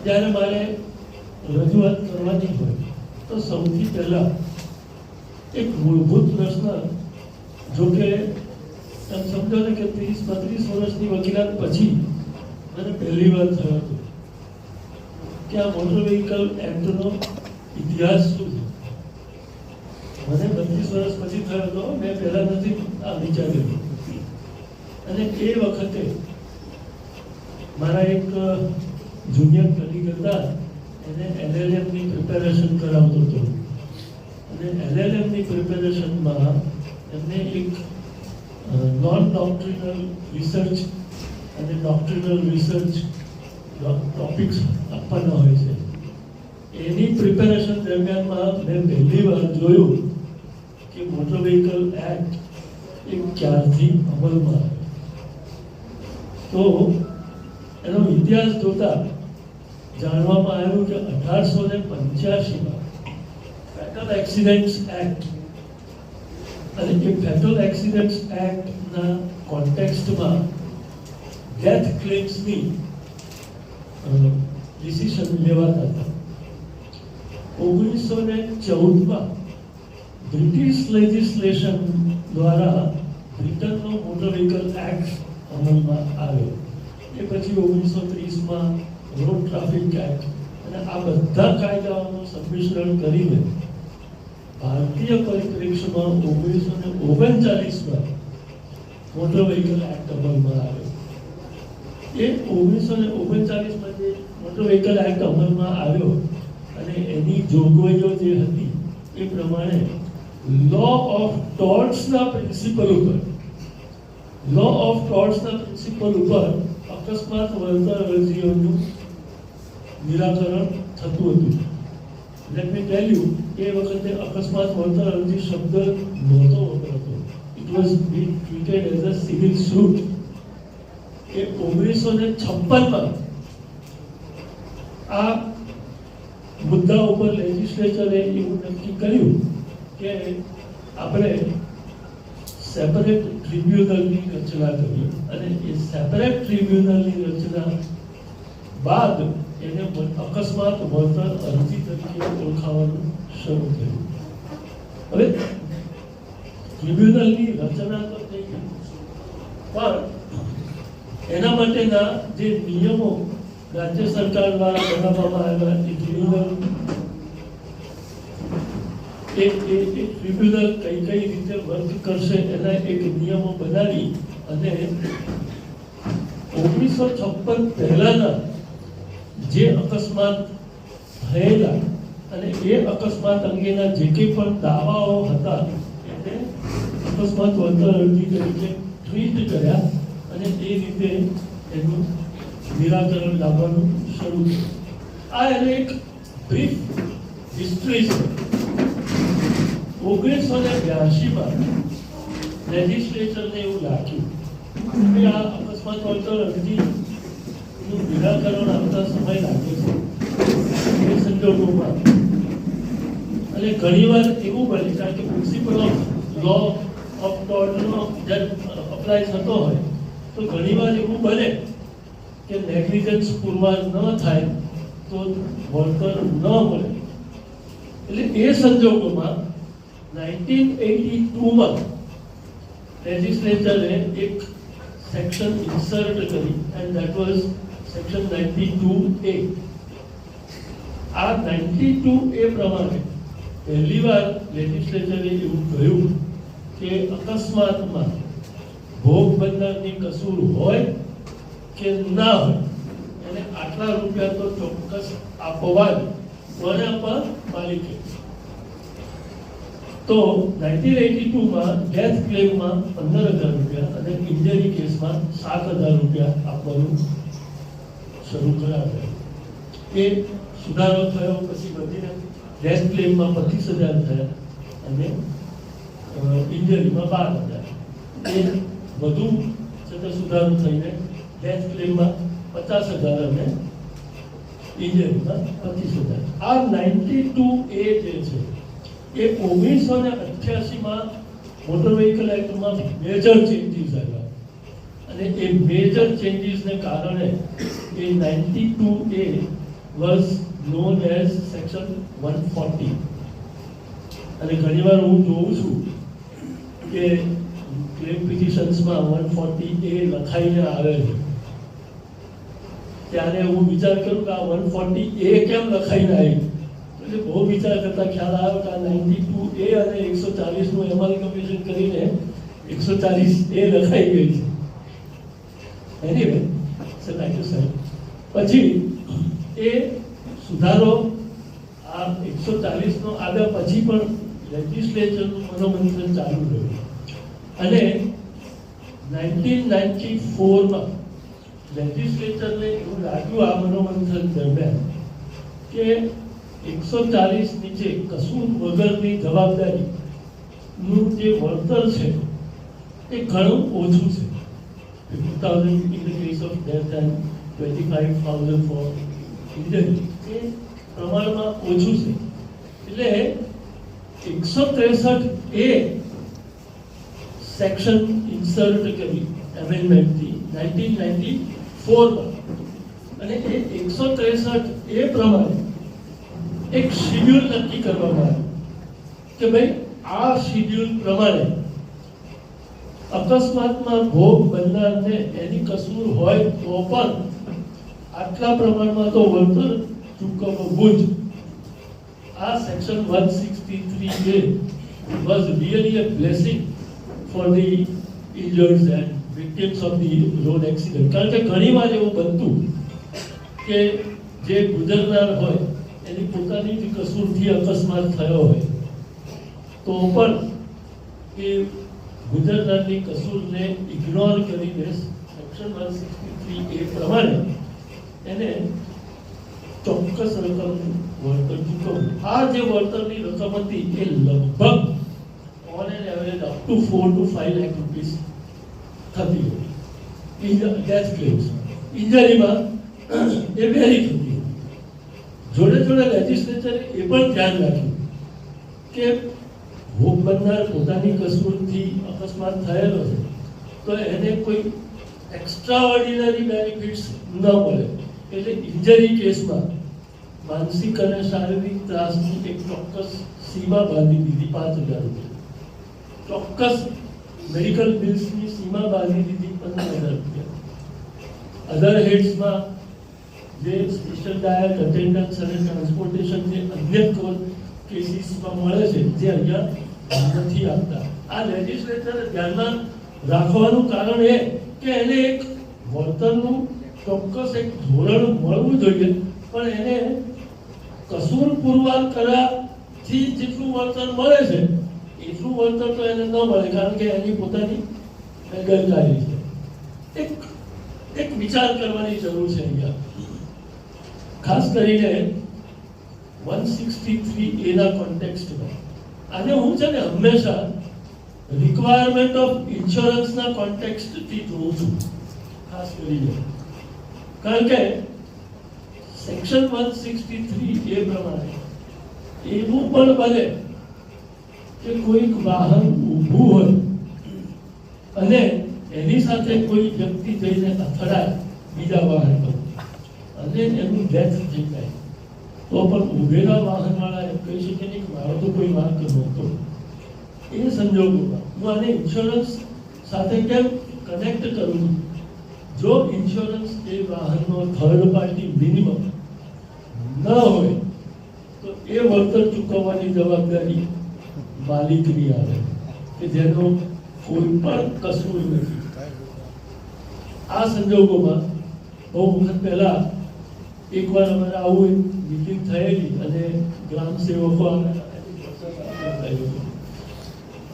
જ્યારે મારે રજૂઆત કરવાની હોય તો સૌથી પહેલાં એક મૂળભૂત પ્રશ્ન, જો કે તમે સમજો ને કે 30-32 વર્ષની વકીલાત પછી મને પહેલી વાર થયો હતો કે આ મોટર વ્હીકલ એક્ટનો ઇતિહાસ શું છે. મને 32 વર્ષ પછી થયો હતો, મેં પહેલાં નથી આ વિચાર્યું. અને એ વખતે મારા એક જુનિયર કલીગ હતા, એને LLMની પ્રિપેરેશન કરાવતો હતો. અને LLMની પ્રિપેરેશનમાં એમને એક નોન ડોક્ટ્રિનલ રિસર્ચ અને ડોક્ટ્રિનલ રિસર્ચ ટોપિક્સ આપવાના હોય છે. એની પ્રિપેરેશન દરમિયાનમાં મેં પહેલી વાર જોયું કે મોટર વ્હીકલ એક્ટ એ ક્યારથી અમલમાં આવ્યો. તો એનો ઇતિહાસ જોતા જાણવામાં આવ્યું કે 1885માં ફેટલ એક્સિડન્ટ્સ એક્ટ, અને એ ફેટલ એક્સિડન્ટ્સ એક્ટના કોન્ટેક્સ્ટમાં ડેથ ક્લેમ્સની ડિસિઝન લેવાતા હતા. 1914માં બ્રિટિશ લેજિસ્લેશન દ્વારા બ્રિટનનો મોટર વ્હીકલ એક્ટ અમલમાં આવ્યો. એ પછી 1930માં રોડ ટ્રાફિક એક્ટ, અને આ બધા કાયદાઓનું સંમિશ્રણ કરીને ભારતીય પરિપ્રેક્ષ્યમાં 1939માં મોટર વ્હીકલ એક્ટ અમલમાં આવ્યો. એ 1939માં જે મોટર વ્હીકલ એક્ટ અમલમાં આવ્યો અને એની જોગવાઈઓ જે હતી એ પ્રમાણે લો ઓફ ટોર્ટ્સના પ્રિન્સિપલ ઉપર અકસ્માત વળતર અરજીઓનું નિરાકરણ થતું હતું. લેટ મી ટેલ યુ, એ વખતે અકસ્માત વળતર અરજી શબ્દ નહોતો વપરાતો. It was being treated as a civil suit. એ 1956માં આ મુદ્દા ઉપર લેજિસ્લેચરે એવું નક્કી કર્યું કે આપણે સેપરેટ ટ્રિબ્યુનલની રચના કરી, અને એ સેપરેટ ટ્રિબ્યુનલની રચના બાદ એને અકસ્માત વળતર અરજી તરીકે ઓળખાવાનું શરૂ થયું. હવે ટ્રિબ્યુનલની રચના તો થઈ ગઈ, પણ એના માટેના જે નિયમો રાજ્ય સરકાર દ્વારા બનાવવામાં આવ્યા, એ ટ્રિબ્યુનલ કઈ રીતે વર્ક કરશે એના એક નિયમો બનાવી, અને 1956 પહેલાના જે અકસ્માત થયેલા અને એ અકસ્માત અંગેના જે કંઈ પણ દાવાઓ હતા એને અકસ્માત વળતર અરજી તરીકે ટ્રીટ કર્યા, અને એ રીતે એનું નિરાકરણ લાવવાનું શરૂ થયું. આ એને એક બ્રીફ હિસ્ટ્રી છે. 1982માં લેજિસ્લેચરને એવું લાગ્યું કે આ અકસ્માત વળતર અરજીનું નિરાકરણ આવતા સમય લાગે છે એ સંજોગોમાં. અને ઘણીવાર એવું બને, કારણ કે પ્રિન્સિપલ ઓફ લો ઓફ ટોર્ટનો જ્યારે અપ્લાય થતો હોય તો ઘણીવાર એવું બને કે નેગ્લિજન્સ પુરવાર ન થાય તો વળતર ન મળે. એટલે એ સંજોગોમાં 1982માં લેજિસ્લેચરે એક સેક્શન ઇન્સર્ટ કરી, and that was section 92A. આ 92A પ્રમાણે પહેલી વાર લેજિસ્લેચરે એવું કહ્યું કે અકસ્માતમાં ભોગ બનનારની કસૂર હોય કે ના હોય એને આટલા રૂપિયા તો ચોક્કસ આપવા જ કોને પર માલિકે. તો 1982માં ડેથ ક્લેમમાં 15,000 રૂપિયા અને ઇન્જરી કેસમાં 7,000 રૂપિયા આપવાનું શરૂ કરાવ્યા. એ સુધારો થયો, પછી વધીને ડેથ ક્લેમમાં 25,000 થયા અને ઇન્જરીમાં 12,000. એ વધુ છતાં સુધારો થઈને ડેથ ક્લેમમાં 50,000 અને ઇન્જરીમાં 25,000. આ 92A જે છે એ 1988માં મોટર વ્હીકલ એક્ટમાં મેજર ચેન્જીસ આવ્યા, અને એ મેજર ચેન્જીસને કારણે એ 92A was known as section 140. અને ઘણીવાર હું જોઉં છું કે ક્લેમ પિટિશન્સમાં 140A લખાઈને આવે છે, ત્યારે હું વિચાર કરું કે આ 140A કેમ લખાઈને આવી. એટલે બહુ વિચાર કરતા ખ્યાલ આવ્યો કે આ 92A અને 140નું એમાલ્ગમેશન કરીને 140A લખાઈ ગઈ છે. Anyway thank you sir. પછી એ સુધારો આ 140નો આવ્યા પછી પણ લેજિસ્લેચરનું મનોમંથન ચાલુ રહ્યું અને 1994માં લેજિસ્લેચરને એવું લાગ્યું આ મનોમંથન દરમિયાન કે 140 નીચે કસૂર વગરની જવાબદારીનું જે વળતર છે એ ઘણું ઓછું છે. 50,000 in the case of death and 25,000 for injury એ પ્રમાણમાં ઓછું છે. એટલે 163A સેક્શન ઇન્સર્ટ કરી એમેન્ડમેન્ટથી 1994માં અને એ 163A પ્રમાણે એક શિડ્યુલ નક્કી કરવામાં આવ્યું કે ભાઈ આ શિડ્યુલ પ્રમાણે અકસ્માતમાં ભોગ બનનારને એની કસૂર હોય તો પણ આટલા પ્રમાણમાં તો વળતર ચૂકવવું જ. આ section 163A was really a blessing for the injured and victims of the road accident. કારણ કે ઘણીવાર એવું બનતું કે જે ગુજરનાર હોય એની પોતાની જ કસૂરથી અકસ્માત થયો હોય તો પણ એ ગુજરનારની કસૂરને ઇગ્નોર કરીને સેક્શન 163A પ્રમાણે એને ચોક્કસ રકમનું વળતર ચૂકવવું. આ જે વળતરની રકમ હતી એ લગભગ on an average up to 4 to 5 lakh rupees થતી હતી ડેથ ક્લેમ્સ. ઇન્જરીમાં એ વેરી થતી હતી. જોડે જોડે લેજિસ્લેચરે એ પણ ધ્યાન રાખ્યું કે ભોગ બનનાર પોતાની કસૂરથી અકસ્માત થયેલો છે તો એને કોઈ એક્સ્ટ્રા ઓર્ડિનરી બેનિફિટ્સ ન મળે. એટલે ઇન્જરી કેસમાં માનસિક અને શારીરિક ત્રાસની એક ચોક્કસ સીમા બાંધી દીધી 5,000 રૂપિયા. ચોક્કસ મેડિકલ બિલ્સની સીમા બાંધી દીધી 15,000 રૂપિયા. અધર હેડ્સમાં જે સ્પેશિયલ ડાયટ અટેન્ડન્સ અને ટ્રાન્સપોર્ટેશન જે અન્ય કેસીસમાં મળે છે જે અહીંયા નથી આપતા. આ લેજિસ્લેચરે ધ્યાનમાં રાખવાનું કારણ એ કે એને એક વળતરનું ચોક્કસ એક ધોરણ મળવું જોઈએ, પણ એને કસૂર પુરવાર કર્યાથી જેટલું વળતર મળે છે એટલું વળતર તો એને ન મળે કારણ કે એની પોતાની બેદરકારી છે. એક વિચાર કરવાની જરૂર છે અહીંયા, ખાસ કરીને 163A ના કોન્ટેક્સ્ટમાં. અને હું છે ને હંમેશા રિક્વાયરમેન્ટ ઓફ ઇન્સ્યોરન્સના કોન્ટેક્સ્ટથી જોઉં છું ખાસ કરીને. કારણ કે સેક્શન 163A પ્રમાણે એવું પણ બને કે કોઈક વાહન ઊભું હોય અને એની સાથે કોઈ વ્યક્તિ જઈને અથડાય બીજા વાહન પર અને એનું ડેથ થઈ જાય તો પણ ઊભેલા વાહનવાળા એમ કહી શકે નહીં કે મારો તો કોઈ વાંક નહોતો. એ સંજોગોમાં હું આને ઇન્સ્યોરન્સ સાથે કેમ કનેક્ટ કરું છું? જો ઇન્સ્યોરન્સ એ વાહનનો થર્ડ પાર્ટી મિનિમમ ન હોય તો એ વળતર ચૂકવવાની જવાબદારી માલિકની આવે કે જેનો કોઈ પણ કસૂર નથી. આ સંજોગોમાં બહુ વખત પહેલા એકવાર અમારે આવું મિટિંગ થયેલી અને ગ્રામ સેવકો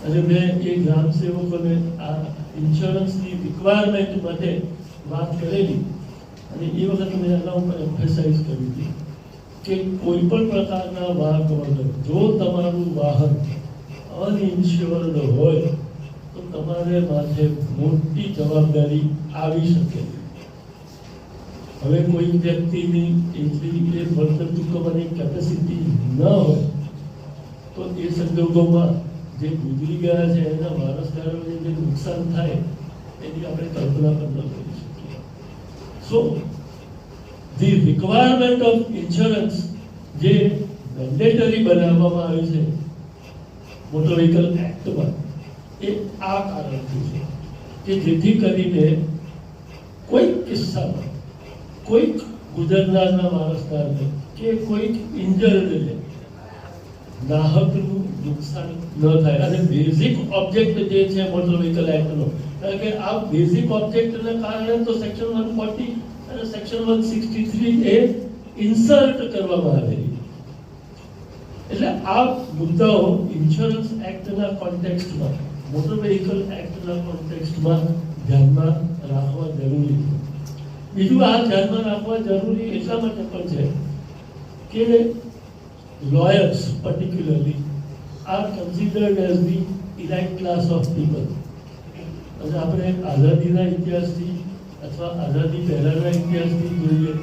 અને મેં એ ગ્રામ સેવકોને આ ઇન્સ્યોરન્સની રિક્વાયરમેન્ટ માટે વાત કરેલી અને એ વખતે મેં એના ઉપર એમ્ફેસાઇઝ કરી હતી કે કોઈ પણ પ્રકારના વાહન વગર જો તમારું વાહન અનઇન્શ્યોર્ડ હોય તો તમારે માથે મોટી જવાબદારી આવી શકે. હવે કોઈ વ્યક્તિની એટલી એ વળતર ચૂકવવાની કેપેસિટી ન હોય તો એ સંજોગોમાં જે ગુજરી ગયા છે એના વારસદારોને જે નુકસાન થાય એની આપણે કલ્પના પણ ન કરી શકીએ. સો ધી રિક્વાયરમેન્ટ ઓફ ઇન્સ્યોરન્સ જે મેન્ડેટરી બનાવવામાં આવી છે મોટર વ્હીકલ એક્ટમાં, એ આ કારણથી છે કે જેથી કરીને કોઈક કિસ્સામાં કોઈક ગુજરનારના વારસદારને કે કોઈક ઇન્જર્ડને નાહકનું નુકસાન ન થાય. અને બેઝિક ઓબ્જેક્ટ જે છે મોટર વ્હીકલ એક્ટનો, કારણ કે આ બેઝિક ઓબ્જેક્ટના કારણે તો સેક્શન 140 અને સેક્શન 163 એ ઇન્સર્ટ કરવામાં આવેલી. એટલે આ મુદ્દાઓ ઇન્સ્યોરન્સ એક્ટના કોન્ટેક્સ્ટમાં, મોટર વ્હીકલ એક્ટના કોન્ટેક્સ્ટમાં ધ્યાનમાં રાખવા જરૂરી છે. બીજું આ ધ્યાનમાં રાખવા જરૂરી એટલા માટે પણ છે કે lawyers particularly are considered as the elite class of people. અને આપણે આઝાદીના ઇતિહાસથી અથવા આઝાદી પહેલાના ઇતિહાસથી જોઈએ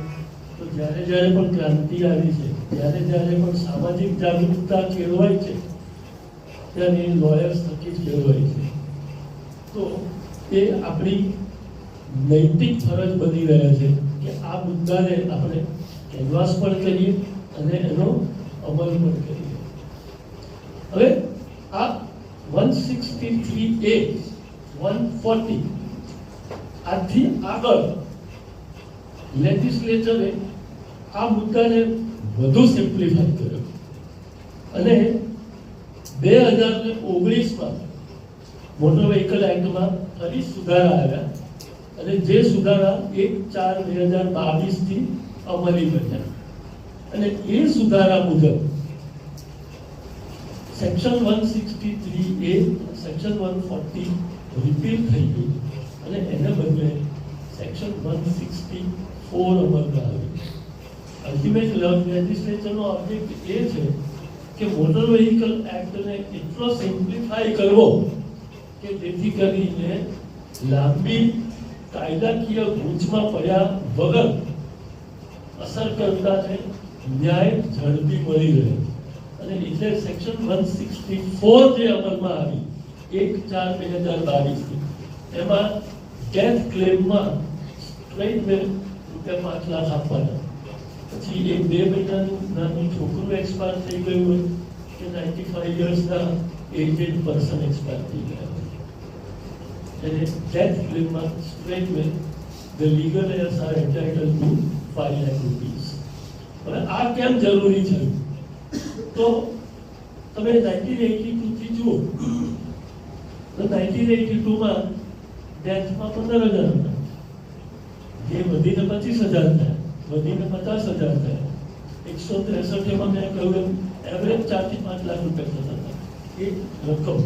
તો જ્યારે જ્યારે પણ ક્રાંતિ આવી છે, જ્યારે જ્યારે પણ સામાજિક જાગૃતતા કેળવાય છે, ત્યારે લોયર્સ થકી જ કેળવાય છે. તો એ આપણી નૈતિક ફરજ બની રહ્યા છે કે આ મુદ્દાને આપણે કેનવાસ પણ કરીએ અને એનો અમલ પણ કરીએ. હવે આ 163A 140 આજથી આગળ લેજિસ્લેચરે આ મુદ્દાને વધુ સિમ્પ્લિફાઈ કર્યો અને 2019માં મોટર વ્હીકલ એક્ટમાં ફરી સુધારા આવ્યા અને જે સુધારા 1/4/2022 થી અમલી બન્યા. અને એ સુધારા મુજબ સેક્શન 163A સેક્શન 140 રિપીલ થઈ ગઈ અને એને બદલે સેક્શન 164 અમલમાં આવી. અલ્ટિમેટ લેજિસ્લેચરનો ઓબ્જેક્ટ એ છે કે મોટર વ્હીકલ એક્ટને એટલો સિમ્પ્લિફાઈ કરવો કે જેથી કરીને લાંબી કાયદાકીય ગૂંચમાં પડ્યા વગર અસરકર્તાને ન્યાય ઝડપી મળી રહે. અને એટલે સેક્શન 164 જે અમલમાં આવી 1/4/2022 થી, એમાં ડેથ ક્લેમમાં સ્ટ્રેટ વે ₹5 લાખ આપવાના. પછી એક 2 મહિનાનું નાનું છોકરું એક્સપાયર થઈ ગયું હોય કે 95 યર્સના એજેડ પર્સન એક્સપાયર થઈ ગયા હોય, અને ડેથ ક્લેમમાં straight way the legal heirs are entitled to 5 lakh rupees. હવે આ કેમ જરૂરી છે? તો તમે 1982 થી જુઓ તો 1982માં ડેથમાં 15,000 હતા, જે વધીને 25,000 થયા, વધીને 50,000 થયા. 163 મેં કહ્યું એવરેજ 4 થી 5 લાખ રૂપિયા થતા હતા. એ રકમ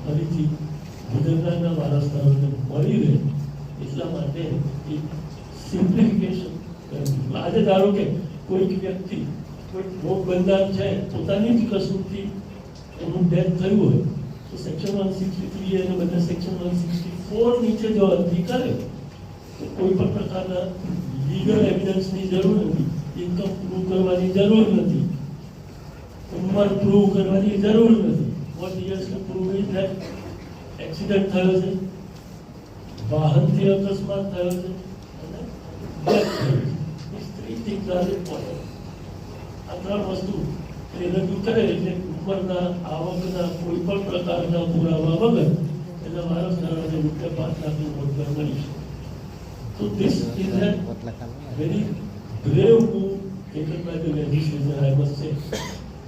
ફરીથી ગુજરનારના વારસદારોને મળી રહે એટલા માટે એક સિમ્પ્લિફિકેશન કર્યું. આજે ધારો કે કોઈક વ્યક્તિ કોઈ ભોગ બનનાર છે, પોતાની જ કસૂરથી એનું ડેથ થયું હોય તો સેક્શન 163 એને બદલે સેક્શન 164 નીચે જો અરજી કરે તો કોઈ પણ પ્રકારના લીગલ એવિડન્સની જરૂર નથી, ઇન્કમ પ્રૂવ કરવાની જરૂર નથી, ઉંમર પ્રૂવ કરવાની જરૂર નથી. What yes to prove is that accident થયો છે, વાહનથી અકસ્માત થયો છે અને ડેથ થયું છે. These 3 things are important. આ 3 વસ્તુ એ રજૂ કરે એટલે ઉંમરના, આવકના કોઈ પણ પ્રકારના પુરાવા વગર એના વારસદારોને ₹5 લાખનું વળતર મળી શકે. So this is a very brave move taken by the legislature, I must say,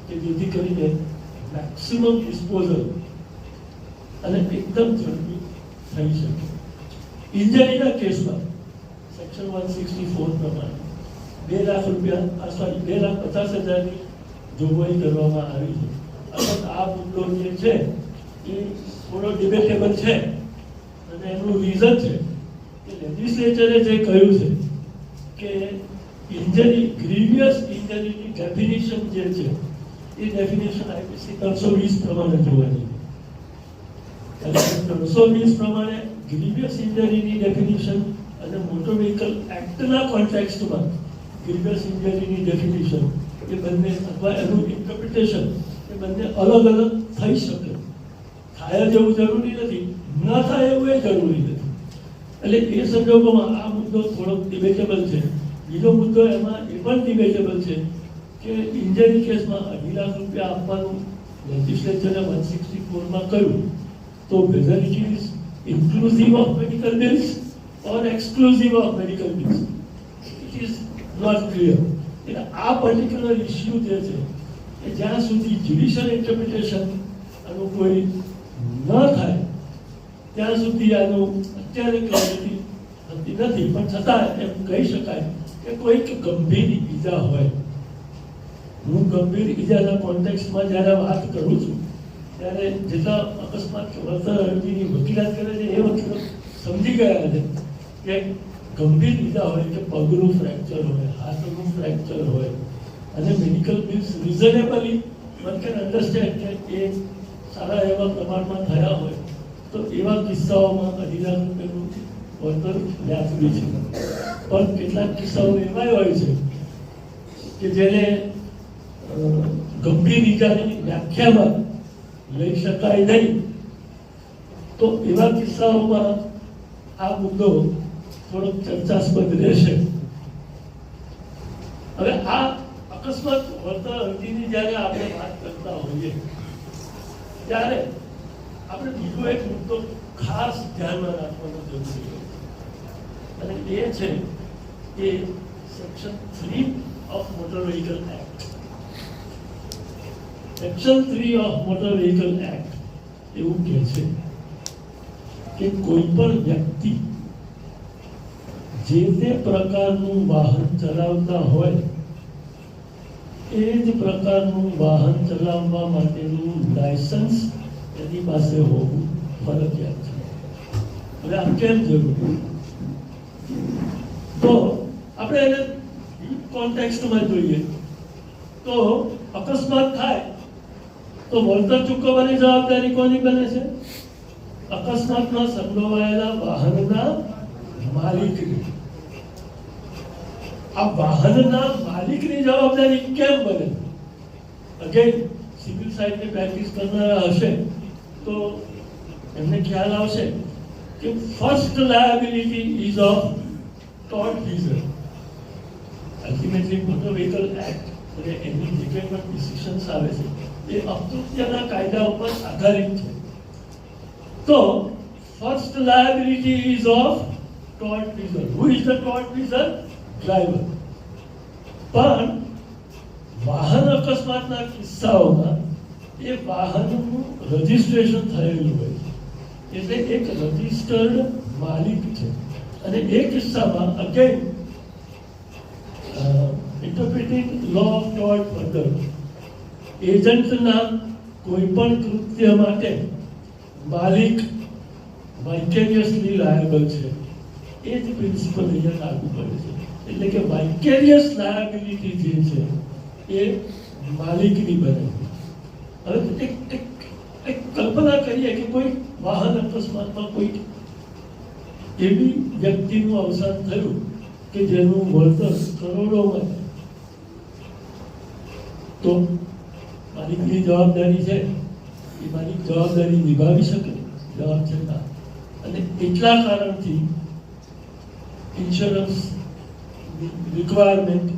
કે જેથી કરીને મેક્સિમમ ડિસ્પોઝલ અને એકદમ ઝડપી થઈ શકે. ઇન્જરીના કેસમાં સેક્શન 164 પ્રમાણે ₹2,50,000ની જોગવાઈ કરવામાં આવી છે. અલબત્ત આ મુદ્દો જે છે એ થોડો ડિબેટેબલ છે અને એનું રીઝન છે કે લેજિસ્લેચરે જે કહ્યું છે કે ઇન્જરી, ગ્રીવિયસ ઇન્જરીની ડેફિનેશન જે છે એ ડેફિનેશન આઈપીસી 320 પ્રમાણે જોવાની. 320 પ્રમાણે ગ્રીવિયસ ઇન્જરીની ડેફિનેશન અને મોટર વ્હીકલ એક્ટના કોન્ટેક્સ્ટમાં ગ્રીવિયસ ઇન્જરીની ડેફિનેશન એ બંને અથવા એનું ઇન્ટરપ્રિટેશન એ બંને અલગ અલગ થઈ શકે. થાય જેવું જરૂરી નથી, ન થાય એવું એ જરૂરી નથી. એટલે એ સંજોગોમાં આ મુદ્દો થોડોક ડિબેટેબલ છે બીજો મુદ્દો એમાં એ પણ ડિબેટેબલ છે કે ઇન્જરી કેસમાં 2.5 લાખ રૂપિયા આપવાનું લેજિસ્લેચરે 164માં કહ્યું, તો whether it is inclusive of medical bills or exclusive of medical bills, it is not clear. એટલે આ પર્ટિક્યુલર ઇસ્યુ જે છે કે જ્યાં સુધી જ્યુડિશિયલ ઇન્ટરપ્રિટેશન આનું કોઈ ન થાય ત્યાં સુધી આનું અત્યારે ક્લેરિટી થતી નથી. પણ છતાં એમ કહી શકાય કે કોઈક ગંભીર ઈજા હોય, હું ગંભીર ઈજાના કોન્ટેક્સ્ટમાં જ્યારે વાત કરું છું ત્યારે જેટલા અકસ્માત વળતર અરજીની વકીલાત કરે છે એ વકીલો સમજી ગયા છે કે ગંભીર ઈજા હોય કે પગનું ફ્રેક્ચર હોય, હાથનું ફ્રેક્ચર હોય અને medical bills reasonably one can understand કે એ સારા એવા પ્રમાણમાં થયા હોય તો એવા કિસ્સાઓમાં 2.5 લાખ રૂપિયાનું વળતર વ્યાજબી છે. પણ કેટલાક કિસ્સાઓ એવા હોય છે કે જેને ગંભીર ઈજાની વ્યાખ્યામાં લઈ શકાય નહીં, તો એવા કિસ્સાઓમાં આ મુદ્દો થોડોક ચર્ચાસ્પદ રહેશે. હવે આ અકસ્માત વળતર અરજીની જ્યારે આપણે વાત કરતા હોઈએ ત્યારે આપણે બીજો એક મુદ્દો ખાસ ધ્યાનમાં રાખવાનો જરૂરી છે અને એ છે કે section 3 of motor vehicle act. Section 3 of motor vehicle act એવું કહે છે કે કોઈ પણ વ્યક્તિ જે તે પ્રકારનું વાહન ચલાવતા હોય એ જ પ્રકારનું વાહન ચલાવવા માટેનું લાયસન્સ એની પાસે હોવું ફરજિયાત છે. હવે આ કેમ જરૂરી? તો આપણે એને કોન્ટેક્સ્ટમાં જોઈએ તો અકસ્માત થાય તો વળતર ચૂકવવાની જવાબદારી કોની બને છે? અકસ્માતમાં સંડોવાયેલા વાહનના માલિકની. આ વાહનના માલિકની જવાબદારી કેમ બને? અગેન સિવિલ સાઇડની પ્રેક્ટિસ કરનારા હશે તો એમને ખ્યાલ આવશે કે first liability ease of tortfeasor. Ultimately motor vehicle act અને એની જે કંઈ પણ ડિસિઝન્સ આવે છે એ અપતૃત્યના કાયદા ઉપર આધારિત છે. તો first liability ease of tortfeasor. Who is the tortfeasor? Driver. પણ વાહન અકસ્માતના કિસ્સાઓમાં એ વાહનનું રજિસ્ટ્રેશન થયેલું હોય છે, એટલે એક રજિસ્ટર્ડ માલિક છે. અને એ કિસ્સામાં again ઇન્ટરપ્રિટિંગ law of tort further, એજન્ટના કોઈ પણ કૃત્ય માટે માલિક વાઇકેરિયસલી લાયબલ છે. એ જ પ્રિન્સિપલ અહીંયા લાગુ પડે છે. એટલે કે વાઇકેરિયસ લાયબિલિટી જે છે એ માલિકની બને. હવે એક કલ્પના કરીએ કે કોઈ વાહન અકસ્માતમાં કોઈ એવી વ્યક્તિનું અવસાન થયું કે જેનું વળતર કરોડોમાં, તો માલિકની જવાબદારી છે, એ માલિક જવાબદારી નિભાવી શકે? જવાબ છે ના. અને એટલા કારણથી ઇન્સ્યોરન્સ રિક્વાયરમેન્ટ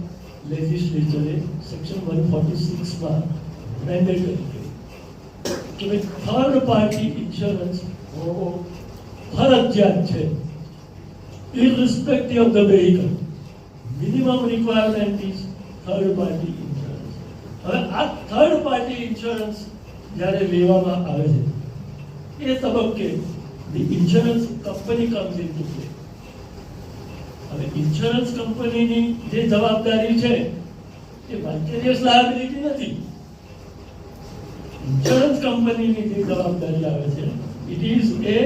લેજિસ્લેચરે સેક્શન 146માં મેન્ડેટ કરી કે ભાઈ થર્ડ પાર્ટી ઇન્સ્યોરન્સ હોવો ફરજિયાત છે, irrespective of the vehicle. Minimum requirement is third party insurance. હવે આ થર્ડ પાર્ટી ઇન્સ્યોરન્સ જ્યારે લેવામાં આવે છે એ તબક્કે the insurance company comes into play. હવે ઇન્સ્યોરન્સ કંપનીની જે જવાબદારી છે એ વાઇકેરિયસ લાયબિલિટી નથી. ઇન્સ્યોરન્સ કંપનીની જે જવાબદારી આવે છે it is a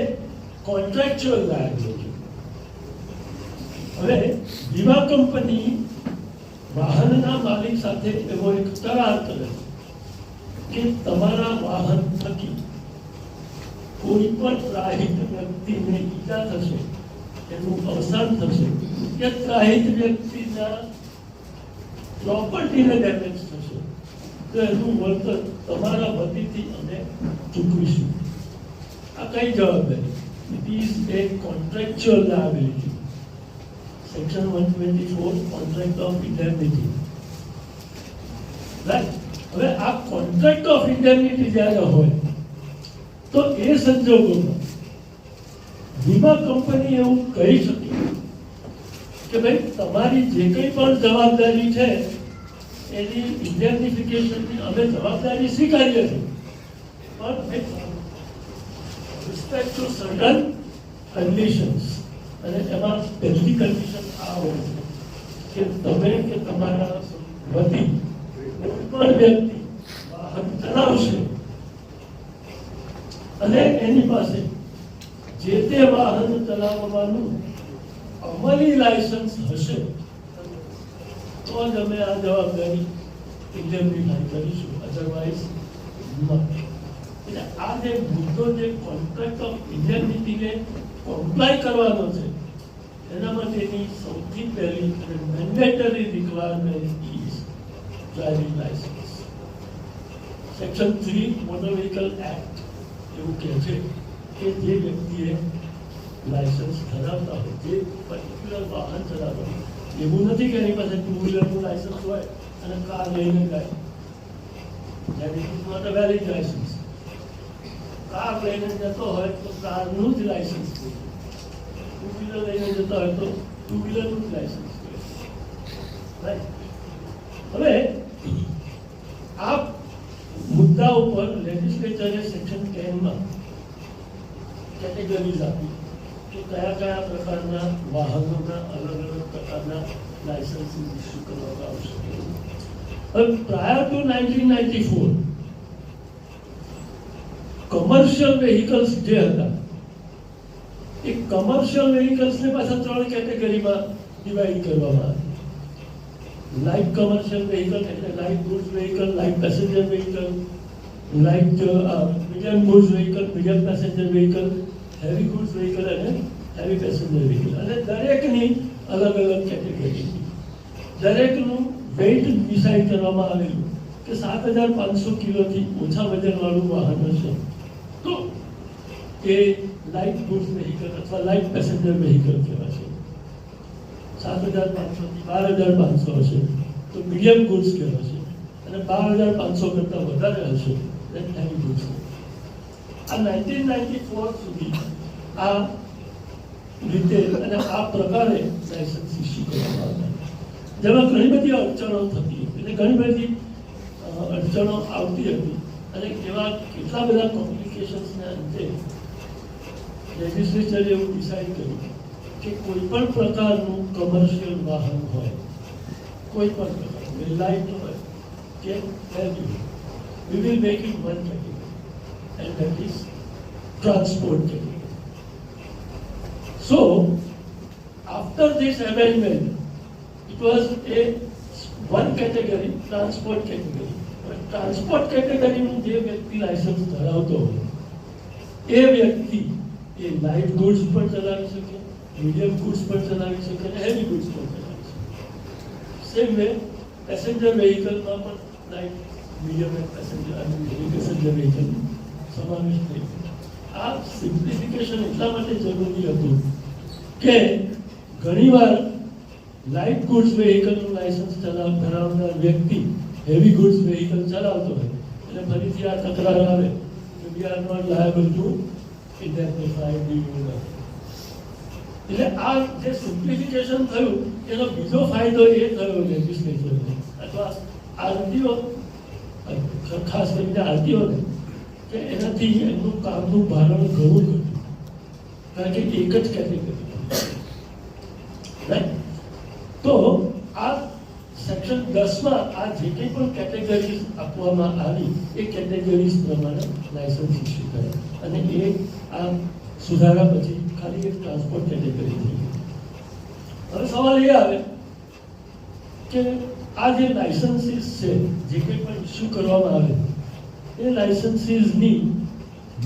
contractual liability. હવે વીમા કંપની વાહનના માલિક સાથે એવો એક કરાર કરે કે તમારા વાહન થકી કોઈ પણ ત્રાહિત વ્યક્તિને ઈજા થશે, એનું અવસાન થશે કે ત્રાહિત વ્યક્તિના પ્રોપર્ટીને ડેમેજ થશે તો એનું વળતર તમારા વતીથી અમે ચૂકવીશું. આ કઈ જવાબદારી? It is a contractual liability. Section 124 contract of indemnity. Right. હવે આ કોન્ટ્રાક્ટ ઓફ ઇન્ડેમનિટી જ્યારે હોય તો એ સંજોગોમાં વીમા કંપની એવું કહી શકે કે ભાઈ તમારી જે કંઈ પણ જવાબદારી છે એની ઇન્ડેમનિફિકેશનની અમે જવાબદારી સ્વીકારીએ છીએ, પણ રિસ્પેક્ટ ટુ સર્ટન કન્ડિશન્સ. અને એમાં પહેલી કન્ડિશન આ હોય છે કે તમે કે તમારા વતી કોઈ પણ વ્યક્તિ વાહન ચલાવશે અને એની પાસે જે તે વાહન ચલાવવાનું અમલી લાયસન્સ હશે તો જ અમે આ જવાબદારી ઇન્ડેમનિફાઈ કરીશું, અધરવાઇઝ નોટ. એટલે આ જે મુદ્દો જે કોન્ટ્રાક્ટ ઓફ ઇન્ડેમનિટીને કોમ્પ્લાય કરવાનો છે એના માટેની સૌથી પહેલી અને mandatory requirement is driving licence. Section 3 motor vehicle act એવું કહે છે કે જે વ્યક્તિએ લાયસન્સ ધરાવતા હોય, જે પર્ટિક્યુલર વાહન ચલાવતા હોય, એવું નથી કે એની પાસે 2 વ્હીલરનું લાયસન્સ હોય અને કાર લઈને જાય, that is not a valid licence. Car લઈને જતો હોય તો કારનું જ લાયસન્સ જોઈએ, 2 વ્હીલર લઈને જતો હોય તો 2 વ્હીલરનું જ લાયસન્સ જોઈએ. રાઈટ. હવે આ મુદ્દા ઉપર લેજિસ્લેચરે સેક્શન 10 કેટેગરીઝ આપી કે કયા કયા પ્રકારના વાહનોના અલગ અલગ પ્રકારના લાયસન્સ ઇસ્યુ કરવામાં આવશે. હવે પ્રાયર ટુ 1994 કમર્શિયલ વેહિકલ્સ જે હતા એ કમર્શિયલ વેહિકલ્સને પાછા 3 કેટેગરીમાં ડિવાઈડ કરવામાં આવી. લાઇટ કમર્શિયલ વેહિકલ એટલે light goods vehicle, light passenger vehicle, light medium goods vehicle, medium passenger vehicle, heavy goods vehicle અને હેવી પેસેન્જર વેહિકલ. અને દરેકની અલગ અલગ કેટેગરી, દરેકનું વેઇટ ડિસાઇડ કરવામાં આવેલું કે 7500 કિલોથી ઓછા વજનવાળું વાહન હશે તો એ લાઇટ ગુડ્સ વેહિકલ અથવા લાઇટ પેસેન્જર વેહિકલ કહેવાશે. 7500 થી 12500 હશે તો મીડિયમ ગુડ્સ કહેવાશે, અને 12500 કરતાં વધારે હશે તો હેવી ગુડ્સ. આ 1994 સુધી આ રીતે અને આ પ્રકારે લાયસન્સ ઇસ્યુ કરવામાં આવતા, જેમાં ઘણી બધી અડચણો થતી હતી, એટલે ઘણી બધી અડચણો આવતી હતી, અને એવા કેટલા બધા કોમ્પ્લિકેશન્સને અંતે લેજિસ્લેચરે એવું ડિસાઇડ કર્યું કે કોઈ પણ પ્રકારનું કમર્શિયલ વાહન હોય, કોઈ પણ પ્રકારનું લાઇટ હોય કે heavy, we will make it one category, and that is transport category. So after this amendment it was a one category, transport category. Transport કેટેગરીનું જે વ્યક્તિ લાયસન્સ ધરાવતો હોય એ વ્યક્તિ એ લાઇટ ગુડ્સ પણ ચલાવી શકે, મીડિયમ ગુડ્સ પણ ચલાવી શકે અને હેવી ગુડ્સ પણ ચલાવી શકે. સેમ વે પેસેન્જર વેહિકલમાં પણ લાઇટ, મીડિયમ અને પેસેન્જર અને હેવી પેસેન્જર વેહિકલ સમાવેશ થઈ ગયો. આ સિમ્પ્લિફિકેશન એટલા માટે જરૂરી હતું કે ઘણીવાર લાઇટ ગુડ્સ વેહિકલનું લાયસન્સ ધરાવનાર વ્યક્તિ હેવી ગુડ્સ વેહિકલ ચલાવતો હોય એટલે ફરીથી આ તકરાર આવે કે we are not liable to indemnify the user. એટલે આ જે સિમ્પ્લિફિકેશન થયું એનો બીજો ફાયદો એ થયો લેજિસ્લેચરને અથવા આરટીઓ, ખાસ કરીને આરટીઓને, કે એનાથી એમનું કામનું ભારણ ઘણું ઘટ્યું, કારણ કે એક જ કેટેગરી. રાઈટ. તો આ સેક્શન 10 આ જે કંઈ પણ કેટેગરીઝ આપવામાં આવી એ કેટેગરીઝ પ્રમાણે લાયસન્સ ઇસ્યુ કરે, અને એ આ સુધારા પછી ખાલી એક ટ્રાન્સપોર્ટ કેટેગરી થઈ ગઈ. હવે સવાલ એ આવે કે આ જે લાયસન્સીસ છે જે કંઈ પણ ઇસ્યુ કરવામાં આવે એ લાયસન્સીસની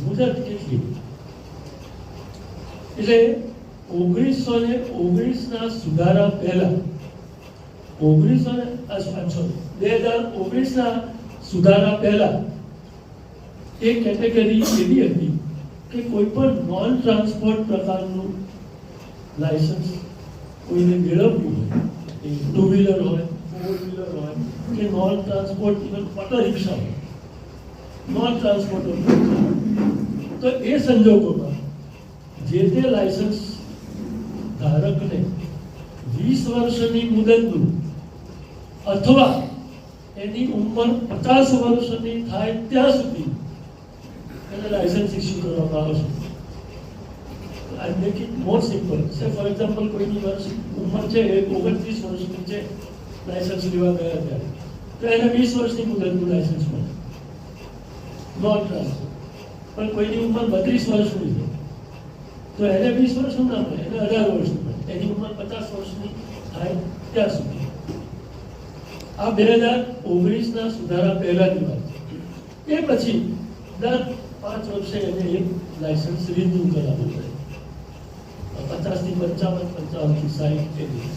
મુદત કેટલી? એટલે 1919 સુધારા પહેલા 2019 સુધારા પહેલા એ કેટેગરી એવી હતી કે કોઈ પણ નોન ટ્રાન્સપોર્ટ પ્રકારનું લાયસન્સ કોઈને મેળવવું હોય, એ ટુ વ્હીલર હોય, ફોર વ્હીલર હોય કે non transport, even auto rickshaw હોય, નોન ટ્રાન્સપોર્ટ તો એ સંજોગોમાં જે તે લાયસન્સ ધારકને 20 વર્ષની મુદતનું અથવા એની ઉંમર 50 વર્ષની થાય ત્યાં સુધી એને લાયસન્સ ઇસ્યુ કરવામાં આવશે. I make it more simple. Say for example, કોઈની વર્ષ ઉંમર છે 29 વર્ષની છે, લાયસન્સ લેવા ગયા ત્યારે તો એને 20 વર્ષની મુદતનું લાયસન્સ મળે, નોન ટ્રાન્સફર. પણ કોઈની ઉંમર 32 વર્ષની છે તો એને 20 વર્ષનું ના મળે, એને 18 વર્ષનું મળે, એની ઉંમર 50 વર્ષની થાય ત્યાં સુધી. આ 2019ના સુધારા પહેલાની વાત છે. એ પછી દર 5 વર્ષે એને એક લાયસન્સ રિન્યુ કરાવવું પડે, 50 થી 55, 55 થી 60 એવી.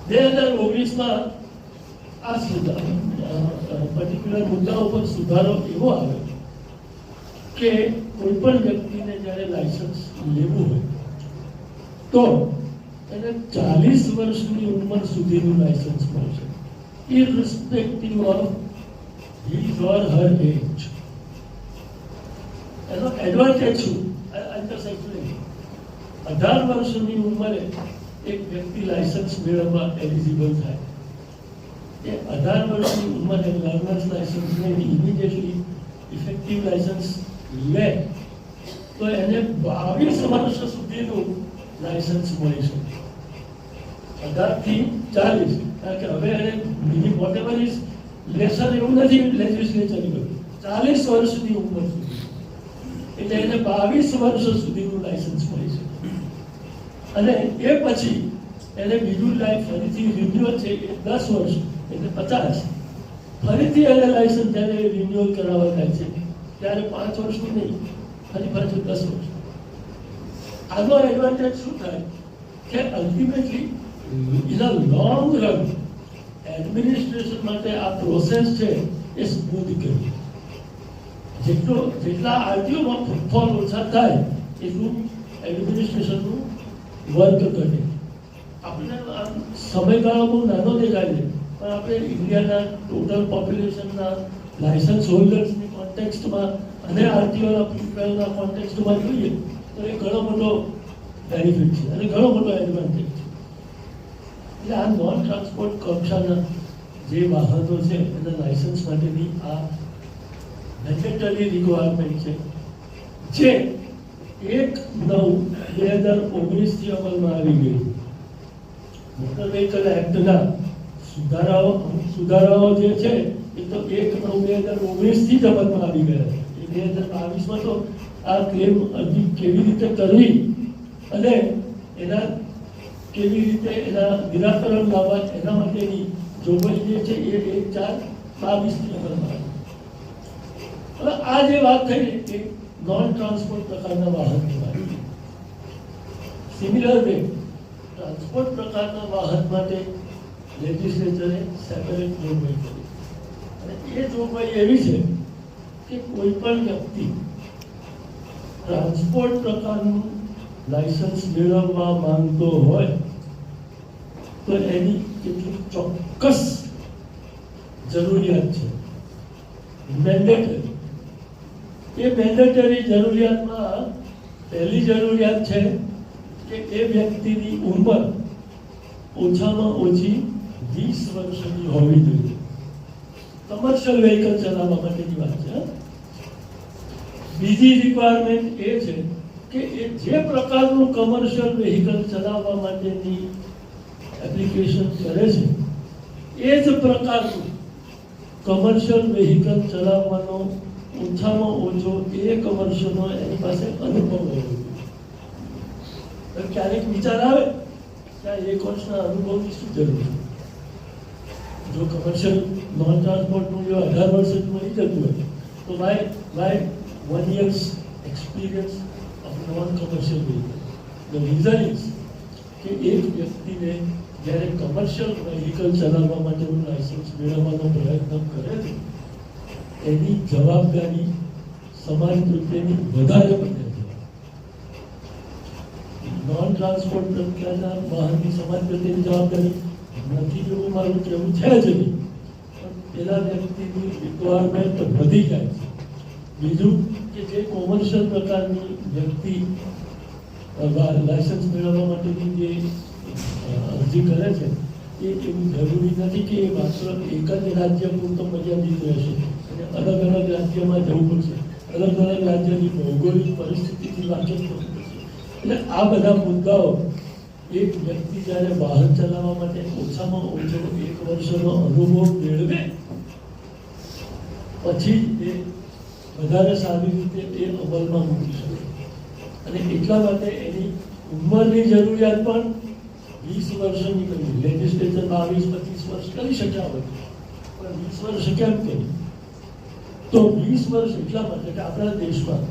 2019માં આ પર્ટિક્યુલર મુદ્દાઓ પર સુધારો એવો આવ્યો કે કોઈ પણ વ્યક્તિને જ્યારે લાયસન્સ લેવું હોય તો એને 40 વર્ષની ઉંમર સુધીનું લાયસન્સ મળશે, irrespective of his or her age. એનો એડવાન્ટેજ શું? 18 વર્ષની ઉંમરે એક વ્યક્તિ લાયસન્સ મેળવવા એલિજિબલ થાય. એ 18 વર્ષની ઉંમરે લર્નર્સ લાયસન્સ ને ઇમિડિયેટલી ઇફેક્ટિવ લાયસન્સ લે તો એને 22 વર્ષ સુધીનું લાયસન્સ મળી શકે. 18 થી 40, કારણ કે હવે એને બીજી વોટેવર ઇઝ લેસર એવું નથી લેજિસ્લેચર કર્યું, 40 વર્ષની ઉંમર સુધી, એટલે એને 22 વર્ષ સુધીનું લાયસન્સ મળી શકે. અને એ પછી એને બીજું લાઈફ ફરીથી રિન્યુઅલ છે એ 10 વર્ષ એટલે 50, ફરીથી એને લાયસન્સ જ્યારે રિન્યુઅલ કરાવવા થાય છે ત્યારે 5 વર્ષનું નહીં, ફરી પાછું 10 વર્ષ. આનો એડવાન્ટેજ શું થાય કે ultimately in a long run administration માટે આ પ્રોસેસ છે એ સ્મૂથ કરવી. જેટલા આરટીઓમાં ફૂટફોલ ઓછા થાય એટલું એડમિનિસ્ટ્રેશનનું વર્ક ઘટે. આપણે સમયગાળો બહુ નાનો દેખાય છે, પણ આપણે ઇન્ડિયાના ટોટલ પોપ્યુલેશનના લાયસન્સ હોલ્ડર્સની કોન્ટેક્સ્ટમાં અને આરટીઓના પીપલના કોન્ટેક્સ્ટમાં જોઈએ તો એ ઘણો મોટો બેનિફિટ છે અને ઘણો મોટો એડવાન્ટેજ છે. એટલે આ નોન ટ્રાન્સપોર્ટ કક્ષાના જે વાહનો છે એના લાયસન્સ માટેની આ મેન્ડેટરી રિક્વાયરમેન્ટ છે જે 1/9/2019 થી અમલમાં આવી ગઈ. મોટર વ્હીકલ એક્ટના સુધારાઓ જે છે એ તો 1/9/2019 થી જ અમલમાં આવી ગયા છે. 2022માં તો આ ક્લેમ અરજી કેવી રીતે કરવી અને એના કેવી રીતે એના નિરાકરણ લાવવા એના માટેની જોગવાઈ જે છે એ 1/4/22 થી અમલમાં આવી. હવે આ જે વાત થઈ એ નોન ટ્રાન્સપોર્ટ પ્રકારના વાહનની વાત. સિમિલર વે ટ્રાન્સપોર્ટ પ્રકારના વાહન માટે લેજિસ્લેચરે સેપરેટ જોગવાઈ કરી અને એ જોગવાઈ એવી છે કે કોઈ પણ વ્યક્તિ ટ્રાન્સપોર્ટ પ્રકારનું લાયસન્સ મેળવવા માંગતો હોય તો એની કેટલીક ચોક્કસ જરૂરિયાત છે, મેન્ડેટરી. એ મેન્ડેટરી જરૂરિયાતમાં પહેલી જરૂરિયાત છે કે એ વ્યક્તિની ઉંમર ઓછામાં ઓછી 20 વર્ષની હોવી જોઈએ. કમર્શિયલ વ્હીકલ ચલાવવા માટેની વાત છે. બીજી રિક્વાયરમેન્ટ એ છે કે એ જે પ્રકારનું કમર્શિયલ વ્હીકલ ચલાવવા માટેની એપ્લિકેશન કરે છે એ જ પ્રકારનું કમર્શિયલ વ્હીકલ ચલાવવાનો ઓછામાં ઓછો 1 વર્ષનો એની પાસે અનુભવ હોવો જોઈએ. ક્યારેક વિચાર આવે કે આ 1 વર્ષના અનુભવની શું જરૂર છે? જો કમર્શિયલ નોન ટ્રાન્સપોર્ટનું જો 18 વર્ષ જ મળી જતું હોય તો Y 1 year's experience of non-commercial vehicle? The reason is કે એક વ્યક્તિને જ્યારે કમર્શિયલ વ્હીકલ ચલાવવા માટેનું લાયસન્સ મેળવવાનો પ્રયત્ન કરે છે એની જવાબદારી સમાજ પ્રત્યેની વધારે બને છે. નોન નોન ટ્રાન્સપોર્ટ પ્રકારના વાહનની સમાજ પ્રત્યેની જવાબદારી નથી, એવું મારું કહેવું છે જ નહીં, પણ પેલા વ્યક્તિની રિક્વાયરમેન્ટ વધી જાય છે. બીજું કે જે કોમર્શિયલ પ્રકારની વ્યક્તિ લાયસન્સ મેળવવા માટેની જે અરજી કરે છે એ એવું જરૂરી નથી કે એ માત્ર એક જ રાજ્ય પૂરતો મર્યાદિત રહેશે અને અલગ અલગ રાજ્યમાં જવું પડશે, અલગ અલગ રાજ્યની ભૌગોલિક પરિસ્થિતિથી વાકેફ થવું પડશે. એટલે આ બધા મુદ્દાઓ એક વ્યક્તિ જ્યારે વાહન ચલાવવા માટે ઓછામાં ઓછો 1 વર્ષનો અનુભવ મેળવે પછી એ વધારે સારી રીતે એ અમલમાં મૂકી શકે. અને એટલા માટે એની ઉંમરની જરૂરિયાત પણ 20 વર્ષની કરી. લેજિસ્લેચર 22-25 વર્ષ કરી શક્યા હોય, પણ 20 વર્ષ કેમ કરી? તો 20 વર્ષ એટલા માટે કે આપણા દેશમાં